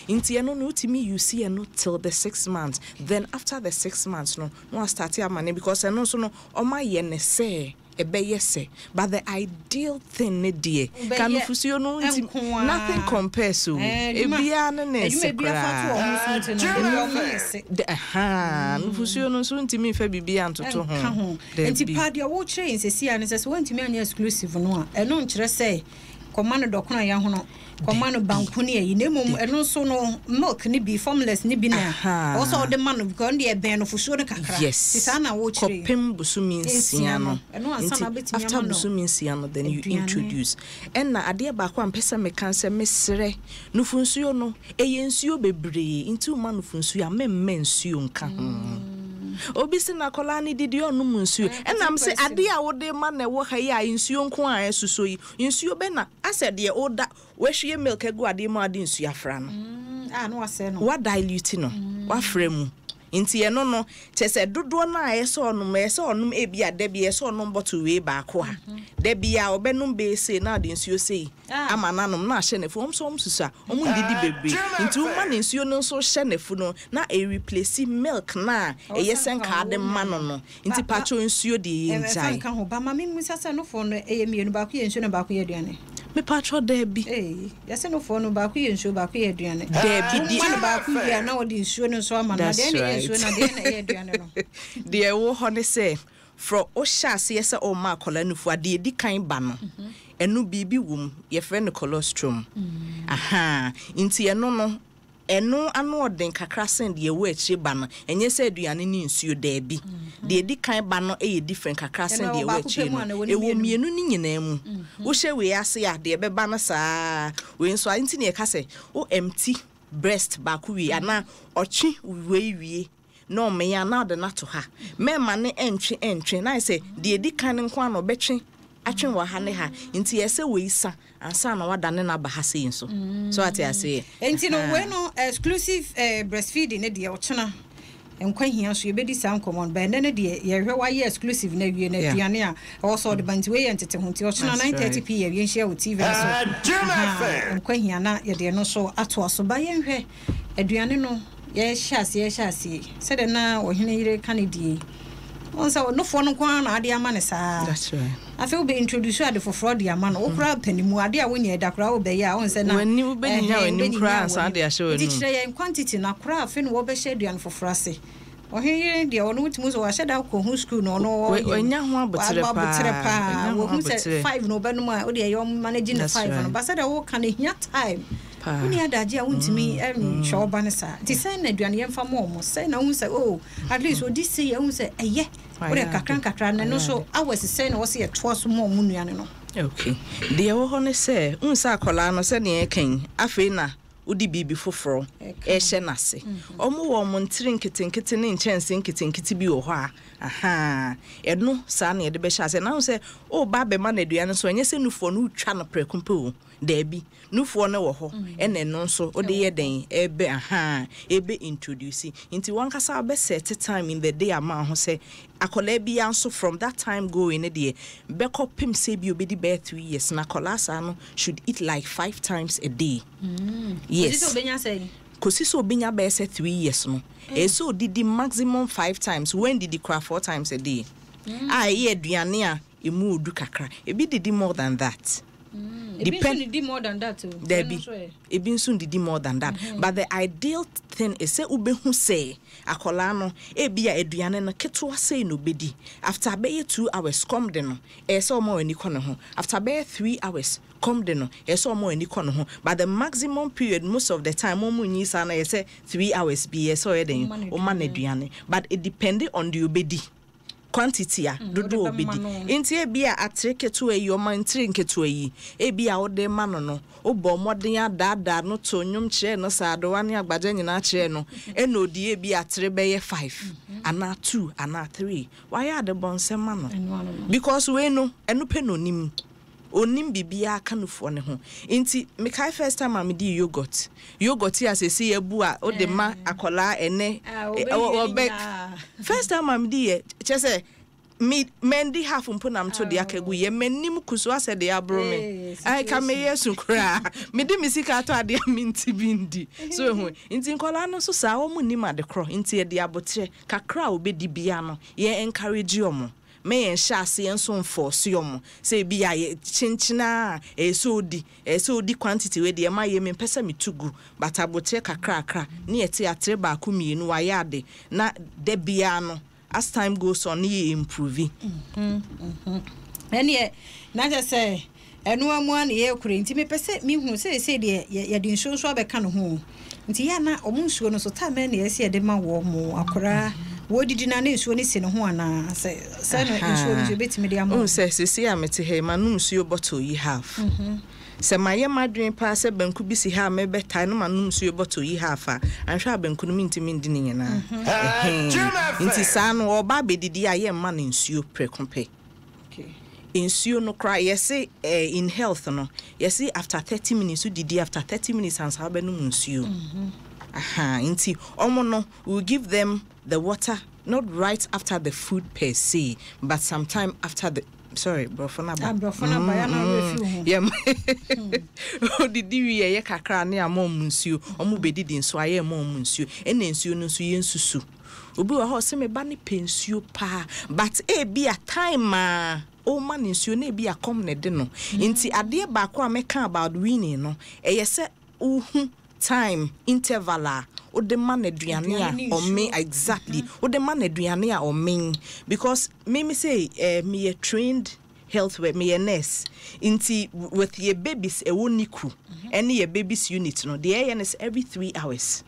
E: inti eno no utimi you see eno till the 6 months then after the 6 months no start ya mane because eno so no oma ye ne say ebeyese but the ideal thing ne die kan fusio no nothing compares to ebia ne se fusio no so ntimi fa bibia antoto ho
A: enti padia wo chere insesi ane se so ntimi anya exclusive no a eno nkyere say command dokuna ya hono command banku ne yi nemum eno so no milk ni bi formulas ni bi na also the man because dey ben no fuso ne kakra
E: sisana
A: wo chire
E: kopem busumi nsia no after busumi nsia no then you introduce na ade ba kwa mpesa me kan se mesre no funsuo no eye nsuo bebre into man no funsuo a memme nsuo nka obi se na kola ni didi onum nsuo enam se ade a wode ma na wo ha ya nsuo nko a esuso yi nsuo be na asede oda wahwie milk egu ade ma ade nsuo afra no
A: no wase no
E: wa dilute no wa fremu inti eno no chese dodo na ese onum ebia da bia ese onum bottle we ba ko ha da bia obenum be se na ade nsuo sei ama nanom na hye nefu omso omsusa omu didi bebre inti uma ne nsuo no so hye nefu no na e replace milk na e yesen ka de ma no inti pacho nsuo de njai
A: kan ho ba ma me musa se no fo no e mienu ba ko ye nsuo no ba ko ye aduane
E: me pacho da bi
A: yase no fo no ba ko ye nsuo ba ko ye aduane da bi di ba ko ye na odi nsuo no so ama na de ne nsuo na de na ye aduane no
E: de wo ho ne se fro o shase yese o ma kola nufu ade di kan ba no enu bibi wum ye friend colostrum inti eno no eno anu odin kakra sen de wo achi ba no enye se aduane ni nsuo da bi de di kan ba no e different kakra sen de wo achi no e wo mienu ni nyina mu wo hye we ase ya de be ba no saa we nso inti ne ka se o empty breast ba ku wi ana ochi wie no me ya na de na to ha me ma ne entwe na say de di kan nko ano betwe atwen wa ha ne ha nti yese we isa ansa na wada ne na ba ha sei nso so ati ase
A: enti no we no exclusive breastfeeding ne de ochena enkwa hia so yebedi sam common ba ne de ye hwe wa ye exclusive na wie na aduane a also de banti we yentete ho nti ochena 9:30 p ye share with TV so enkwa hia na ye de no so ato aso ba ye hwe aduane no ye shase se de na ohene yire kanedi onsa no fo no kwa na ade ama ne saa
E: that's right
A: afi we be introduce ade for fraud ya ma no okra panimu ade a woni eda kra wo be ya onse na
E: wani wo be nya wani kra ansa ade a show no
A: dikire ye quantity na kra afi no wo be share aduane for frase oheye de ono wutimu so wa sheda ko hu school no no
E: onya ho abotre pa
A: wo hu se 5 no be no ma wo de ye managing the 5 no ba se de wo kan hia time woni adaje a wontimi show ba ne sa ti say na aduane yemfa mo say na hu se oh at least o this say hu se eye wo de kakran na no so awese say na wo se ye to so mo nuane no
E: okay de wo ho ne say unsa akola no se ne ken afi na udi bibi foforo ehye nase omo wo mo ntire nkitenkite ne nchense nkitenkite bi wo ho a eno sa na ye de be hya na se o ba be ma na aduane so enye se nufo no twa no prekumpe o da bi nufo no wo ho ene no so o de ye den ebe ebe introduce into one kasa be set time in the day ama ho se akola bi anso from that time going e de be kopim se bi obedi be 3 years na akola sa no should eat like 5 times a day yes kosi so obenya be say 3 years no so did the maximum 5 times when did the cry 4 times a day ye aduane a emu odu kakra e bi did more than that
A: depend more than that
E: ebi nso did more than that but the ideal thing is say ubehu say akola no ebi a aduane no keto say no bedi after be 2 hours come de no so mo ani kono ho after be 3 hours come de no so mo ani kono ho but the maximum period most of the time mo nyi sa na say 3 hours be so e den o ma na aduane but it depending on the obedi quantity a dodo obedi enti ebia atreketo ayi o man trinketo ayi ebia o de ma no obo moden adada no to nwum kire no saado wane agbaja nyina kire no eno di ebia atre be ye 5 ana 2 ana 3 why are the bonse ma no because we no eno pe no nim onim bibia kanufo ne ho enti me kai first time am di yogurt ya sesi ebu a o de ma akola ene first time am di chese me mendi half mpunam to de akagu ye menim kuso ase de abro me ai ka me yesu kra me de misika to ade minti bindi so hu enti nkola no so sa o munim ade kro enti e de abotre kakra obedi bia no ye encourage omo me en shase enso force yomo say bia ye chinchina so di quantity we de ma ye me pesa me tugu but abotre kakra ne yete atre ba ku mienu wa ya de na de bia no as time goes on you improve
A: and yeah na just say eno amu an ye kure nti me pese me hu se de ye de nsuo so abeka no ho nti ya na omu nsuo no so ta me na yesi ye de ma wo mu akora wodidi na na nsuo ni se no ho ana se no nsuo no betimi de am
E: se ya mete he ma no nsuo bottle yi half se maye madwen pa se banku bi si ha me betai no ma no nsuo bottle yi half a anhwa banku no mintimi ndi ni nyina nti sa no oba bedidi aye ma na nsuo prekompe nsuo no cry yes in health no yes after 30 minutes you did after 30 minutes and how be no nsuo nti omo no we give them the water not right after the food per se but sometime after the brofona ba na refill yeah didi wi ye kakra na amom nsuo omo bedidi nso aye amom nsuo ene nsuo no nso ye nsusu obi wa ho se me ba ne pensuo pa but e bi a time o man nsuo na bi akom ne de no nti ade ba ko a meka about winning no eyese uhu time interval o de man aduane a o me exactly o de man aduane a o me because me say me a trained health with me a nurse nti with your babies e woni ku any your babies unit no the air is every 3 hours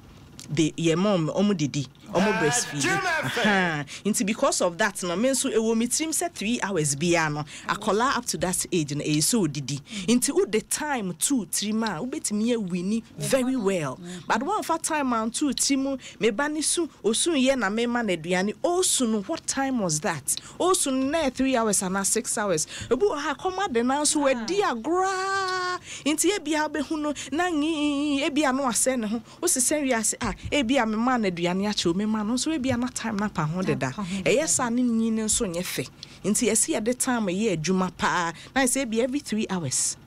E: the your mom omudidi omo breastfeed into because of that no men so e wo mitrim say 3 hours bia no akola up to that age no e so didi into the time 2-3 ma ubetimi wini very well but one for time and 2-3 mu me bani su osun ye na me ma na aduane osun what time was that osun na 3 hours and 6 hours obu ha koma de na so wadi agra into e bia be hu no na nyi e bia no ase ne ho o se sen wi ase e bia me ma na aduane a che me ma no so e bia na time na pa ho deda e yesa ne nyi ne so nye fe nti ese ye de time ye adwuma pa na say be every 3 hours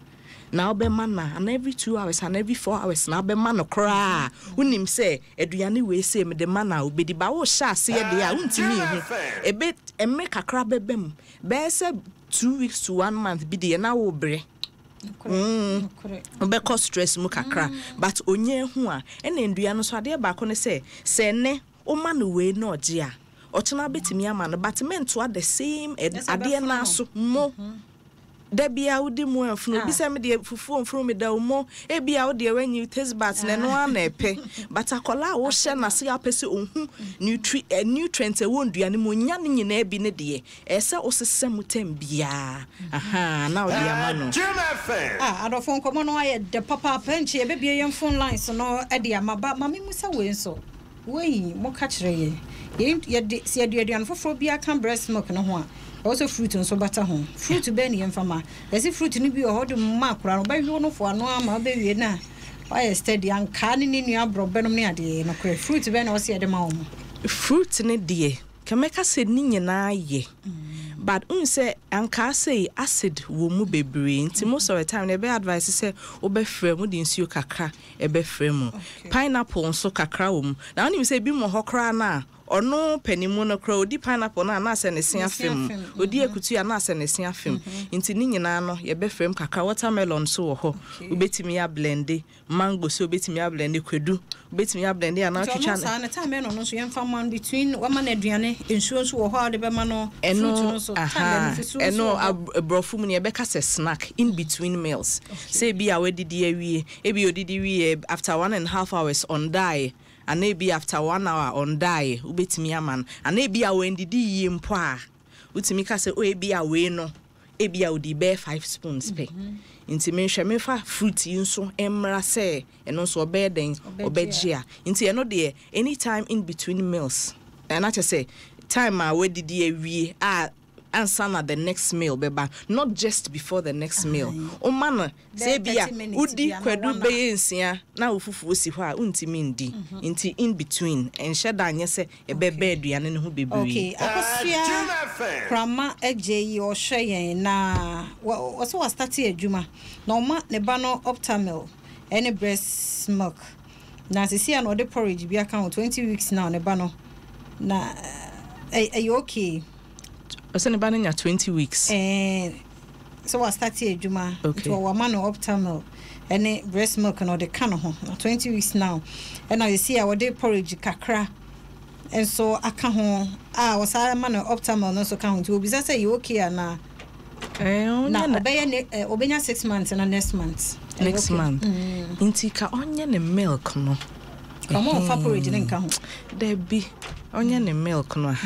E: now be man na and every 2 hours and every 4 hours now be man kra unim say aduane we say me de man na obedi ba wo sha ase ye de a untimi hu e be emme kakra bebem be say 2 weeks to 1 month bi de na wo bre obeko stress mu kakra but onye hu a ene ndua no so ade ba ko ne say ne o man we no oje a ochena betimi ama no but mento at the same ade na so mo da bia wudi mu afunu bi se me de fufu onfuru me da mo e bia wo de wanyi taste bat ne no ana epe but akola wo hye na se apese onhu nutrient e wo ndua ne mo nya ne nyina bi ne de e se osese mutem bia na wo de ama no
A: adofon komo no aye de papa penche e be bia yem phone lines no e de ama ba mami musa we nso we mo ka kire ye de se aduan foforo bia kan breast milk no ho a also fruit and so butter home. Fruit be ni mfama. Esi fruit ni bi o hodo ma kura no ba wi no fo ano ama ba wi na. Why steady an kan ni nua bro benom ni ade no kura fruit be na o se de ma omo.
E: Fruit ni de. Kameka se ni nyina ye. But unse anka say acid wo mu bebre nti most of the time they be advice say obefrɛ mu di nsuo kakra ebefrɛ mu. Pineapple nso kakra wo mu. Na oni say bi mo hokra na ono panimu no kra odi pineapple na ase ne sia fem odi ekutu ya na ase ne sia fem nti ni nyina no ye be frem kakra watermelon so wo ho obetimi ya blend mango so obetimi ya blend kwedu obetimi ya blend ya na twitwa
A: na watermelon no so ye mfa man between wa man aduane ensuo so wo ho de be ma no fruit no so
E: eno abrofu mu ne be ka se snack in between meals say bi a wedidi awie e bi odidi wie after 1.5 hours on die and maybe after 1 hour on die ubetimi aman and maybe a when didi yi mpo a utimi ka se o e bia we no e bia odi be 5 spoons pe nti me hwe me fa fruit yi nso emra se eno so obe den obegea nti eno de anytime in between meals and I just say time a we didi awie answer na the next meal beba not just before the next meal o man say bia udi kwadu be nsia na ofufu osi ho a untimi ndi nti in between enheda anye se ebebe aduane ne ho bebre
A: okay akosia krama ejeyi o hwe na so was start adwuma na oma ne ba no optimal any breast milk na sisi an ode porridge bi aka 20 weeks now ne ba no na okay
E: Osene ba nya 20 weeks.
A: So I started adwuma to wa man optimal any breast milk no de kan ho 20 weeks now. And I see our day porridge kakra. And so aka ho was I man optimal no so kan to be say you okay na na obenya 6 months na next month
E: intika onye ne milk no
A: come on fa porridge nka ho
E: there be onye ne milk no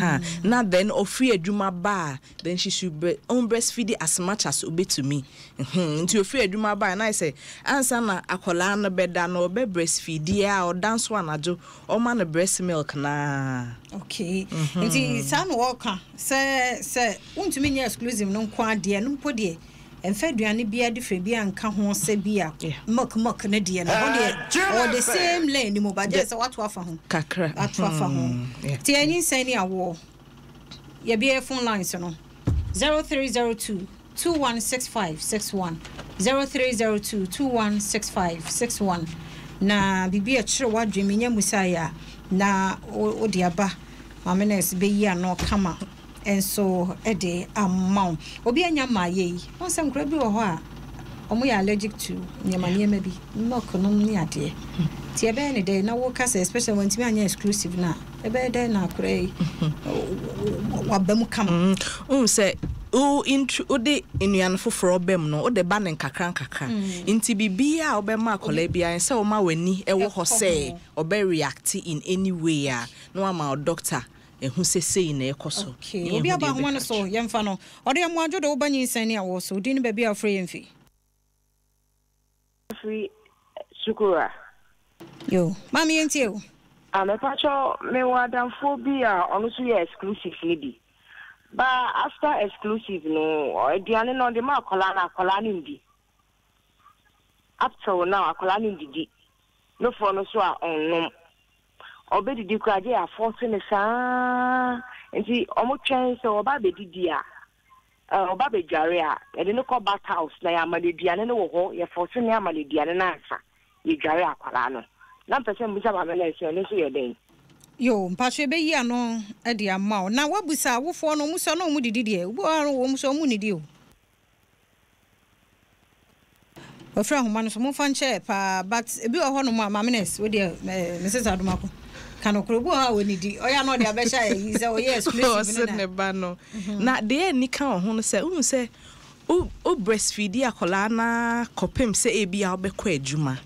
E: na then ofri adwuma ba then she should breastfeed as much as to me nti ofri adwuma ba na I say answer na akola no beda no be breastfeed ya o dance one ajo o ma no breast milk na
A: okay nti san worker say untumi nya exclusive no kwa de no mpode enfa duane bia different bia nka ho se bia milk na de no all the same lane mo ba just what wafa ho
E: kakra
A: atwafa ho ti Nyinsen ni Awoo ye bia phone lines no 0302 216561 0302 216561 na bibia kire wadwemi nya musaya na odiaba mamenes be yi ano kama enso ede amount obi anya maye won sem kra bi wo ho a omo ya allergic to nyama bi milk no ni ade ti ebe ne dey na wo kasa especially when ti anya exclusive na ebe dey na kra wabam kam
E: say o de enuan foforo bem no o de ba ne kakran nti bibia obema akola bia say o ma wani e wo ho say obe react in any way no ama doctor ehu sesei na ekoso
A: okay obi aba ho no so yemfa no ode mo adwo do ba Nyinsen ni Awoo so di ni ba bia free yemfi
I: free sukura
A: yo mami enti o
I: amepacho me wadam phobia onu so ye exclusive lady ba after exclusive no ediane no de ma akola ni ndi up to now akola ni ndi no for no so a onnom obedi di kwaje a force ne saa enti omo twen so oba bedidi a oba bedware a ede no ko bath house na ya amaleduane no wo ho ye force ne amaleduane na asa ye dware akwala no na mpese mbusa ba mena ese ne so ye den
A: yo mpatwe be yi ano ede amaw na wabusa wofo no muso no mu didi de ubo wo muso mu nidi o ofra ho man so mo fan che pa but ebi wo ho no ma mamenes we de Mrs. Adom ako kanokrobu ha woni di oya no de abesha yi se oye exclusive
E: ne ba no na de ni kan ho no se unu se o breastfeed akola na kopem se ebia obekọ adwuma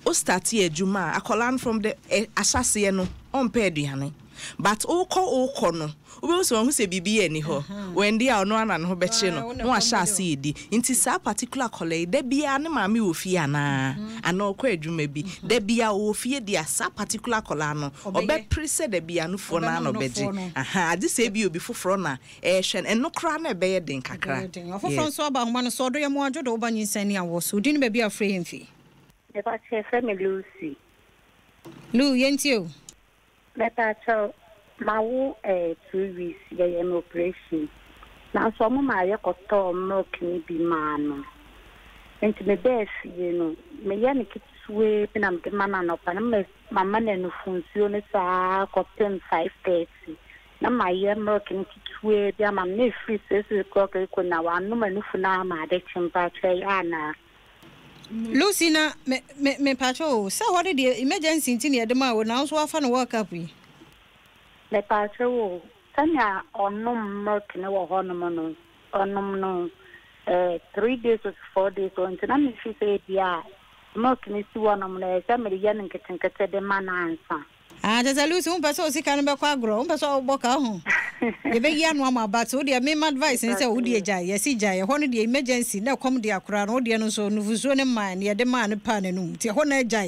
E: o start adwuma akola from the asase no on pe aduane but okọ no obe so hu se bibia ni ho when dia ono ana no be che no no asase edi nti sa particular akola de bia ne maami ofie ana ana okọ adwuma bi de bia ofie dia sa particular akola no obe prese de bia no fo na no beje ade se bi obi foforo na hwen eno kra na be ye den kakra
A: ofoforo so aba homa no so do ye mo adwo do ba Nyinsen ni Awoo so di ne be bia free himfi
J: e ba che family Lucy
A: Lu yentio
J: Beta cho mawu 2 weeks ye operation na so mo ma ye koto milk ni bi ma no enti me bes ye no me ye ni kitwe pina me mana no pa na mama na no funcio ne sa koten 5:30 na ma ye milk ni kitwe bia ma me free se ko na wa no ma no funa ma de chimpa tre ana
A: Lucy na me pacho say what the emergency in the ma we na so afa no work up we
J: le pacho tanya onum milk ne wo honom no onum no 3 days or 4 days on na me fi say bia milk ni si wonom na e me ya nkete de manansa
A: jaza Lucy un paso si kan be kwa agro un paso boka ho e be ya no ama but o de me advice ni say o de ja ye si ja ye ho no de emergency na kom de akura no de no so no fuso ne man ye de man ne pa nanum ti ho na ja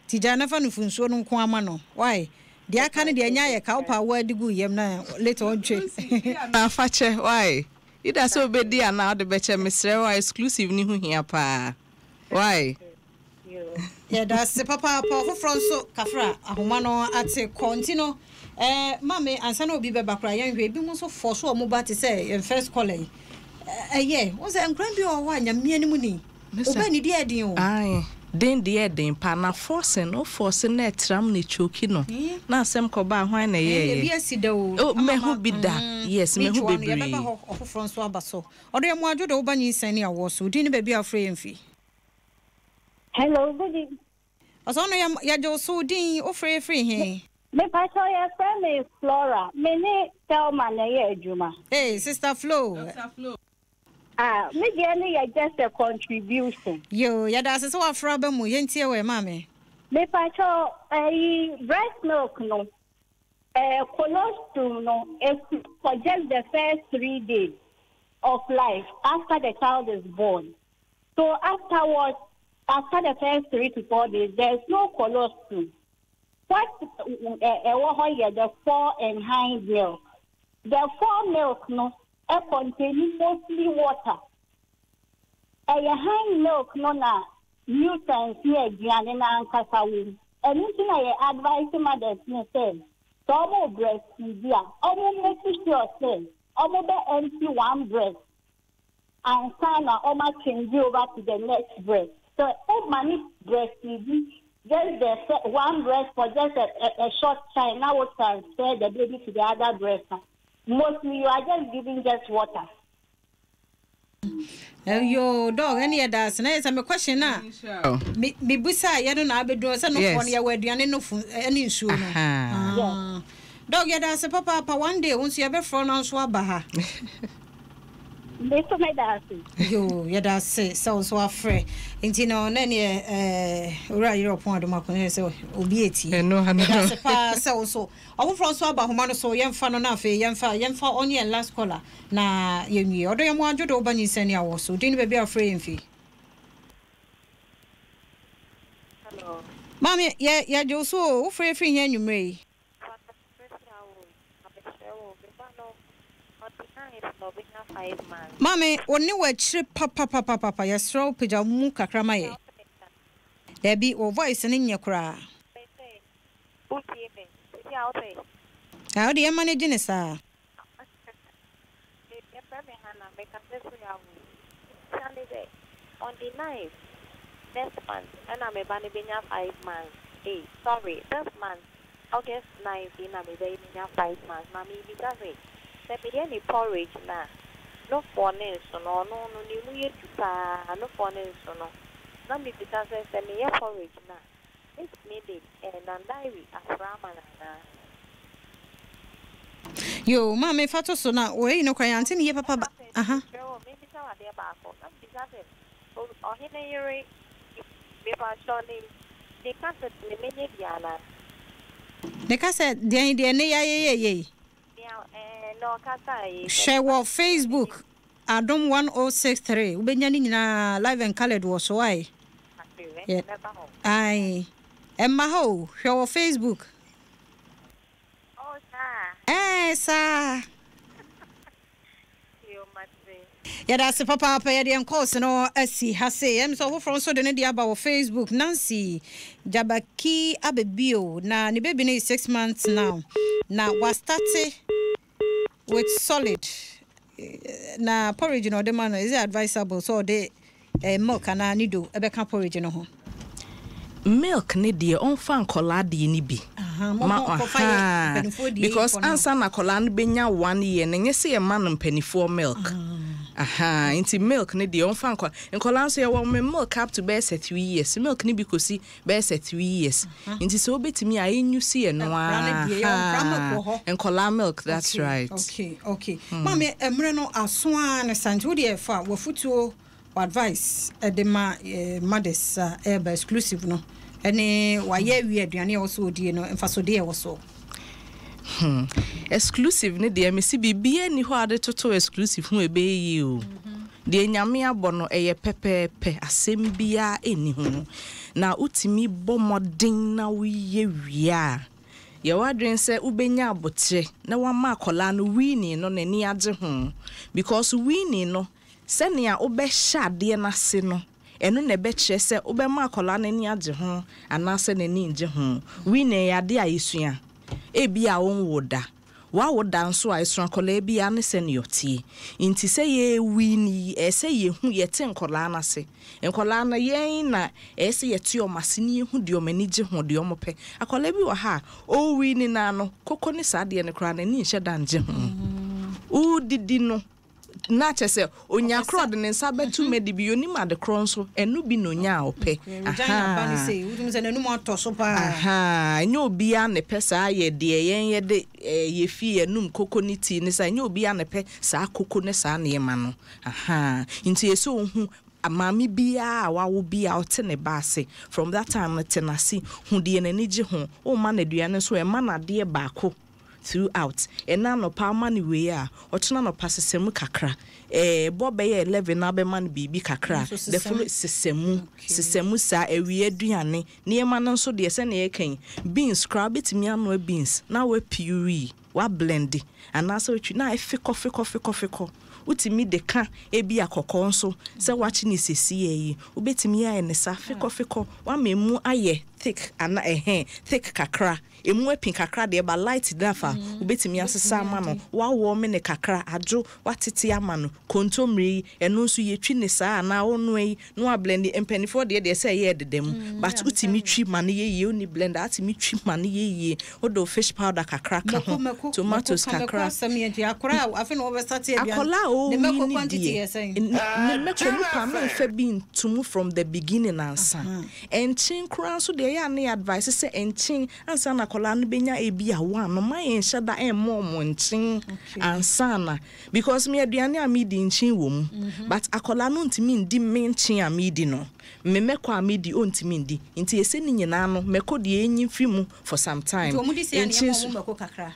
A: ti ja na fa no fuso no nko ama no why de aka ne de nya ye ka opa wa digu yem na later on twe
E: na fa che why ida so be dia na o de be che mesre wa exclusive ni hu hia pa why
A: yeah that's papa for front so kafra ahoma no ate continue mame ansa na obi be bakra yan hwe bi mo so for so mo ba te say first calling yeah won say nkran bi o wa nya mia ni mu ni oba ni dia din o
E: ai den dia den pa na force no force na tram na choki no na asem ko ba hwan na ye
A: bi asida o
E: me hu bi da yes me hu bebre
A: ye be ba ho front so abaso odo ye mo adwo do ba Nyinsen ni Awoo so di ni be bi afre yemfi.
J: Hello, good evening.
A: Aso no ya jo so din o free he.
J: Me pacho ya friend Flora. Me ni tell man na ye adwuma.
A: Hey, Sister Flo.
J: Maybe only just a contribution.
A: Yo, that's so afraid of me. Yentie we mame.
J: Me pacho breast milk no. Colostrum no. For just the first 3 days of life after the child is born. So afterwards, after the first 3 to 4 days, there's no colostrum. What the fore and hind milk? The fore milk no. Containing mostly water. Hind milk no na nutrients here gianina and casawu. Anything I advise mothers to say. So almost breastfeed ya. Almost make sure say. Almost empty one breast. And sana almost change over to the next breast. So if money breastfeed just the one breast for just a short time. Now we transfer the baby to the other breast. Mostly you are just giving just water.
A: Yo dog any of that na is a question na me busa ya no na abedo se no phone ya waduane no any nsuo no dog ya da se papa one day once you be from no so aba ha
J: Beto me da se
A: yo ya da se so afre nti no na ne ora Europe on adoma ko se obi eti
E: no
A: da se pa so owo from so aba homa no so yemfa no na afi yemfa onye last caller na yenwie odo yemo ajodo oba Nyinsen ya wo so din be be afre yemfi
J: hello
A: mami ya jo so wo free here nwumre Mami, oni we chire papa yesro pija mu kakrama ye. Debi o voice ni nye kura. How do you manage ne sa?
K: On the 9th next month, and I'm a banny 5 months. Hey, sorry, this month, August 19, I'm a baby 5 months. Mommy, because let me any porridge now. No phone so no you no phone so no. Now me because I say me porridge now. It's needed and diary aframa na.
A: Yo, mama fato so na we no kwa yanti ni papa ba. Aha.
K: Maybe so ade ba ko. Now because oh hine yere me pa shoni. They can't me menye biana.
A: They can't say de ne ye.
K: No kasa
A: share what Facebook Adom 1063 ubenya ni nyina live and colored wo so ai ai emma ho share what Facebook
K: oh sa
A: sa ya da se papa ya de course no asi ha se em so from so de ne dia ba wo Facebook Nancy Jabaki abebio na ni baby ne 6 months now na was started with solid na porridge no the man is it advisable so the milk na nido ebe ka porridge no ho
E: milk ne de on fan kola de ni bi because ansa na kola no benya 1 year na nyese ye man mpanifo milk inti milk ne de on fan kola so ye wo milk up to be 3 years milk ne bi kosi be 3 years inti so betimi a enyu si ye no en kola milk that's right
A: okay mama emre no asoa ne santi wo de fa wo futuo advice edema mothers eba exclusive no ene waye wi aduane wo so die no emfasode ye wo so
E: exclusive ne de mesi bibia ni ho ade toto exclusive hu ebe yi o de nyame abono eye pepepe asem bia eni hu na utimi bomodin na wiye wia ye wadwen se ubenya abotre na wama akola no wini no nani age hu because wini no senia obehade na se no eno na be kire se obema akola nani age hu anase nani nge hu wini yade ayesua ebia wonwoda wa woda nso a esra akola ebia ne se ne yotie inti se ye wini ese ye hu ye te nkola na se nkola na ye na ese ye tie o masini hu de o mani ge hu de o mope akola bi wa ha o wini na no koko ne sade ne kra na ni nhye da nge hu u didi no na chese onya kro de ne nsa betu medi bi onim ade kro nso enu bi no nya ope
A: aha
E: nya obi a ne pesa ye de ye de ye fi enum kokoniti ne sa nya obi a ne pe sa koko ne sa ne ma no aha nti yeso hu amami bia wawo bia ote ne baase from that time tenasi hu de ne nige ho o ma na duane so e ma na de baako throughout ena no pa mani we a ochena no pa sesemu kakra bobe ye 11 na be man bibi kakra the full sesemu sa ewie aduane ne ema no so de se na ye kan beans scrub it mi ano beans na we puree wa blend ana so twi na efiko utimi de ka ebi akokọ nso se wachi ni sesi yi ubetimi ya enesa fiko wa memu aye thick ana thick kakra emu epin kakra de ba light dafa ubetimi asesa ama no wa wo me ne kakra ajo watete ama no kontomri eno nso ye twi ne saa na onu yi no a blend empanifo de say ye dedem but utimi twi mane ye oni blend atimi twi mane ye odo fish powder kakra ka ho tomatoes kakra
A: afi no be start e
E: akola o ne meko quantity ne meko no pa me fa bin to move from the beginning ansa enchin kran so de ya na advice say enchin ansa na kola no benya ebi a one no my enhyada emmo enchin ansa na because me aduane a me di enchin wo mu but akola no ntimi ndi menchin a me di no me meko a me di ontimi ndi nti ese ni nyina no meko de enyi fi mu for some time
A: enchin meko kakra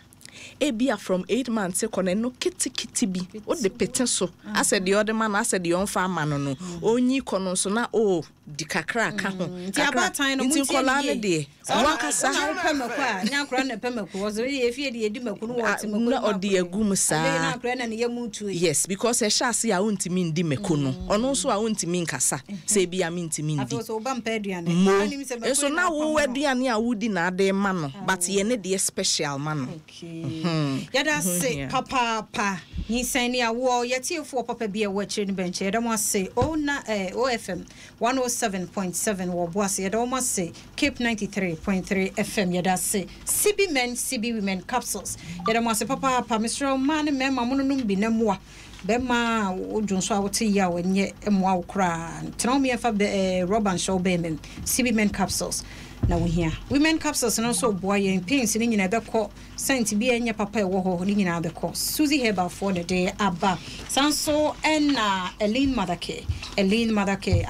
E: ebia from 8 months ekone no kiti bi o de pete so ase de other man ase de on farmer no onyi kono so na o di kakra ka ho
A: ti abatan no
E: muti kola ne de wankasa
A: na pemako a nya kra na pemako wo so ye fie de edimako no wo timako
E: na odi agum sa
A: na kra na ye mutu
E: yes because e sha se a ontimi ndi meko no ono so a ontimi nkasa se bia mi ntimi ndi
A: aso so ba mpa aduane
E: anim se meko so na wo aduane a wudi na ade ma no but ye ne de special ma no
A: yada se papa Nyinsen ni Awoo yetiefo papa bia wo akire ni benche yada mo ase ona OFM 107.7 wo boase yada mo ase Cape 93.3 FM yada se CB men CB women capsules yada mo ase papa Mr. Man mema mononum bi na moa bema odunso a wote ya wenye moa wokra tenomi fa rubber and show bem CB men capsules na we here women capsules no so boy en pains ni nyina beko sent bi enya papa e wo ho ni nyina beko Susie Herbal for the day aba sanso na Elaine Madake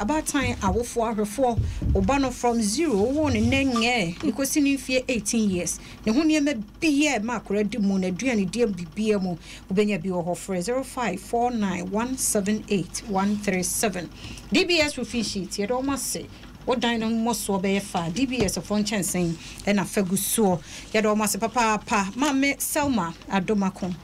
A: about time awofo ahwefo obano from 0 won nenge ikosi ni fie 18 years ne ho ne biye makora di mu na duane die bibie mu obenya bi wo ho for 0549178137 DBS roofing sheet yedo mase Odan no moso be fa DBS of Nyinsen na fagusuo yada o mase papa mame Selma Adomakon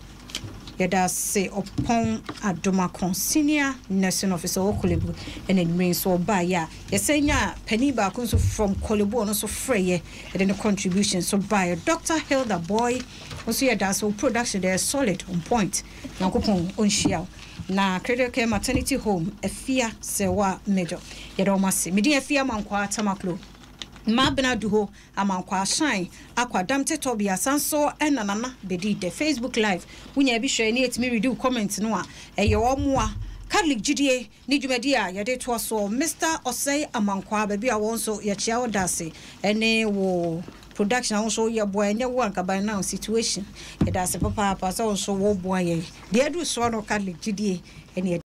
A: yada se opon Adomakon senior nursing officer o Kolebu and admin so ba ya yesenya pani ba kunso from Kolebu no so freye and the contribution so by Dr. Hilda Boy also yada so production there solid on point yankopon onhia na critical care maternity home efia sewa major yado mase medi efia mankwa tamaklo mabena duho amankwa shine akwa damte tobia sanso enanana bedi the Facebook live wunya bi hwe ne etimi read comment no a eye wo moa Catholic Judie ni dwumadi a yade to so Mr. Osei amankwa ba bia won so ye chia odase ene wo production also your boy nya wo anka now situation yada se papa so wo boy ye de adu so no Catholic Judie ene